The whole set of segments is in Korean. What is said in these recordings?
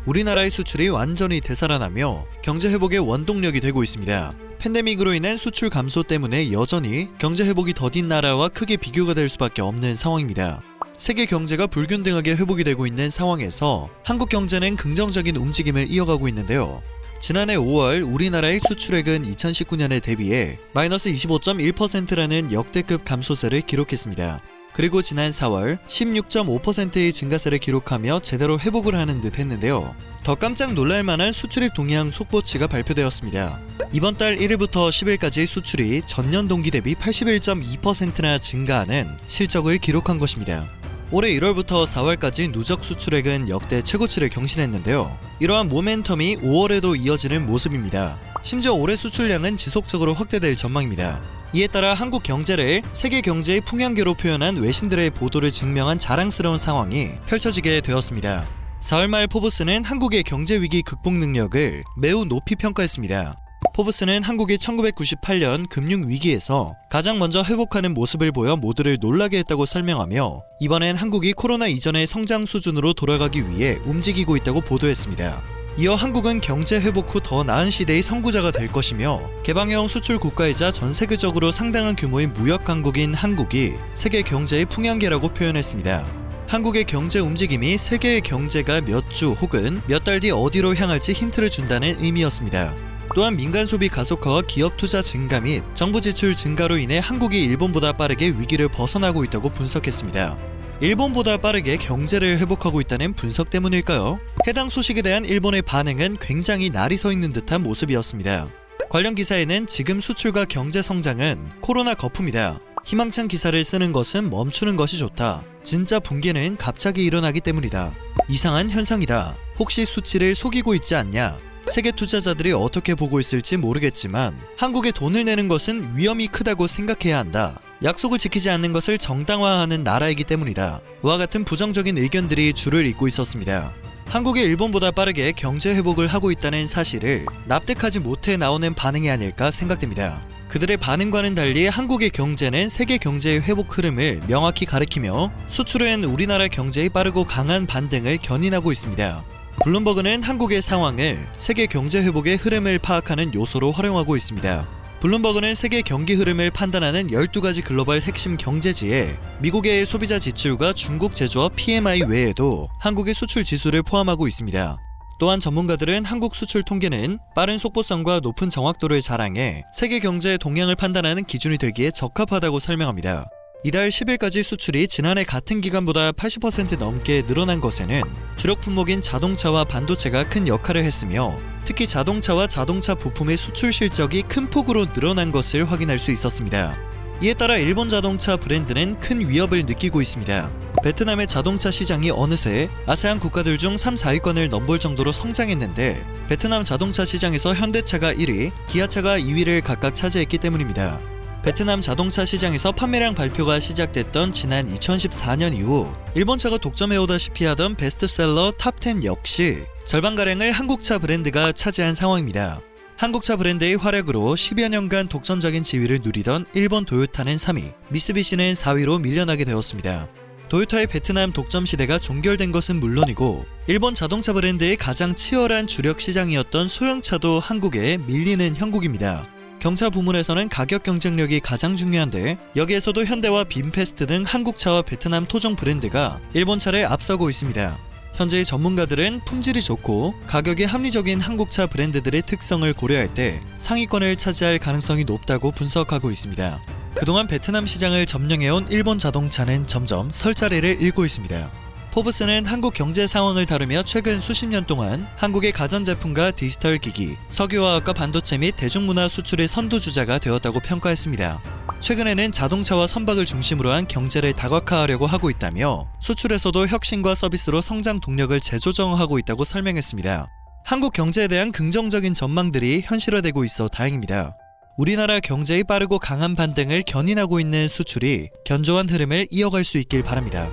우리나라의 수출이 완전히 되살아나며 경제 회복의 원동력이 되고 있습니다. 팬데믹으로 인한 수출 감소 때문에 여전히 경제 회복이 더딘 나라와 크게 비교가 될 수밖에 없는 상황입니다. 세계 경제가 불균등하게 회복이 되고 있는 상황에서 한국 경제는 긍정적인 움직임을 이어가고 있는데요. 지난해 5월 우리나라의 수출액은 2019년에 대비해 마이너스 25.1%라는 역대급 감소세를 기록했습니다. 그리고 지난 4월 16.5%의 증가세를 기록하며 제대로 회복을 하는 듯 했는데요. 더 깜짝 놀랄만한 수출입 동향 속보치가 발표되었습니다. 이번 달 1일부터 10일까지 수출이 전년 동기 대비 81.2%나 증가하는 실적을 기록한 것입니다. 올해 1월부터 4월까지 누적 수출액은 역대 최고치를 경신했는데요. 이러한 모멘텀이 5월에도 이어지는 모습입니다. 심지어 올해 수출량은 지속적으로 확대될 전망입니다. 이에 따라 한국 경제를 세계 경제의 풍향계로 표현한 외신들의 보도를 증명한 자랑스러운 상황이 펼쳐지게 되었습니다. 4월 말 포브스는 한국의 경제 위기 극복 능력을 매우 높이 평가했습니다. 포브스는 한국이 1998년 금융위기에서 가장 먼저 회복하는 모습을 보여 모두를 놀라게 했다고 설명하며 이번엔 한국이 코로나 이전의 성장 수준으로 돌아가기 위해 움직이고 있다고 보도했습니다. 이어 한국은 경제 회복 후 더 나은 시대의 선구자가 될 것이며 개방형 수출 국가이자 전 세계적으로 상당한 규모의 무역 강국인 한국이 세계 경제의 풍향계라고 표현했습니다. 한국의 경제 움직임이 세계의 경제가 몇 주 혹은 몇 달 뒤 어디로 향할지 힌트를 준다는 의미였습니다. 또한 민간 소비 가속화와 기업 투자 증가 및 정부 지출 증가로 인해 한국이 일본보다 빠르게 위기를 벗어나고 있다고 분석했습니다. 일본보다 빠르게 경제를 회복하고 있다는 분석 때문일까요? 해당 소식에 대한 일본의 반응은 굉장히 날이 서 있는 듯한 모습이었습니다. 관련 기사에는 지금 수출과 경제 성장은 코로나 거품이다. 희망찬 기사를 쓰는 것은 멈추는 것이 좋다. 진짜 붕괴는 갑자기 일어나기 때문이다. 이상한 현상이다. 혹시 수치를 속이고 있지 않냐? 세계 투자자들이 어떻게 보고 있을지 모르겠지만 한국에 돈을 내는 것은 위험이 크다고 생각해야 한다. 약속을 지키지 않는 것을 정당화하는 나라이기 때문이다. 와 같은 부정적인 의견들이 줄을 잇고 있었습니다. 한국이 일본보다 빠르게 경제 회복을 하고 있다는 사실을 납득하지 못해 나오는 반응이 아닐까 생각됩니다. 그들의 반응과는 달리 한국의 경제는 세계 경제의 회복 흐름을 명확히 가리키며 수출은 우리나라 경제의 빠르고 강한 반등을 견인하고 있습니다. 블룸버그는 한국의 상황을 세계 경제 회복의 흐름을 파악하는 요소로 활용하고 있습니다. 블룸버그는 세계 경기 흐름을 판단하는 12가지 글로벌 핵심 경제지에 미국의 소비자 지출과 중국 제조업 PMI 외에도 한국의 수출 지수를 포함하고 있습니다. 또한 전문가들은 한국 수출 통계는 빠른 속보성과 높은 정확도를 자랑해 세계 경제의 동향을 판단하는 기준이 되기에 적합하다고 설명합니다. 이달 10일까지 수출이 지난해 같은 기간보다 80% 넘게 늘어난 것에는 주력 품목인 자동차와 반도체가 큰 역할을 했으며 특히 자동차와 자동차 부품의 수출 실적이 큰 폭으로 늘어난 것을 확인할 수 있었습니다. 이에 따라 일본 자동차 브랜드는 큰 위협을 느끼고 있습니다. 베트남의 자동차 시장이 어느새 아세안 국가들 중 3, 4위권을 넘볼 정도로 성장했는데 베트남 자동차 시장에서 현대차가 1위, 기아차가 2위를 각각 차지했기 때문입니다. 베트남 자동차 시장에서 판매량 발표가 시작됐던 지난 2014년 이후 일본차가 독점해오다시피 하던 베스트셀러 탑10 역시 절반가량을 한국차 브랜드가 차지한 상황입니다. 한국차 브랜드의 활약으로 10여 년간 독점적인 지위를 누리던 일본 도요타는 3위, 미쓰비시는 4위로 밀려나게 되었습니다. 도요타의 베트남 독점 시대가 종결된 것은 물론이고 일본 자동차 브랜드의 가장 치열한 주력 시장이었던 소형차도 한국에 밀리는 형국입니다. 경차 부문에서는 가격 경쟁력이 가장 중요한데 여기에서도 현대와 빈페스트 등 한국차와 베트남 토종 브랜드가 일본차를 앞서고 있습니다. 현재의 전문가들은 품질이 좋고 가격이 합리적인 한국차 브랜드들의 특성을 고려할 때 상위권을 차지할 가능성이 높다고 분석하고 있습니다. 그동안 베트남 시장을 점령해온 일본 자동차는 점점 설 자리를 잃고 있습니다. 포브스는 한국 경제 상황을 다루며 최근 수십 년 동안 한국의 가전제품과 디지털 기기, 석유화학과 반도체 및 대중문화 수출의 선두주자가 되었다고 평가했습니다. 최근에는 자동차와 선박을 중심으로 한 경제를 다각화하려고 하고 있다며 수출에서도 혁신과 서비스로 성장 동력을 재조정하고 있다고 설명했습니다. 한국 경제에 대한 긍정적인 전망들이 현실화되고 있어 다행입니다. 우리나라 경제의 빠르고 강한 반등을 견인하고 있는 수출이 견조한 흐름을 이어갈 수 있길 바랍니다.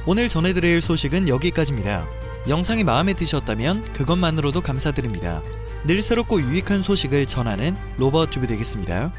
오늘 전해드릴 소식은 여기까지입니다. 영상이 마음에 드셨다면 그것만으로도 감사드립니다. 늘 새롭고 유익한 소식을 전하는 로버튜브 되겠습니다.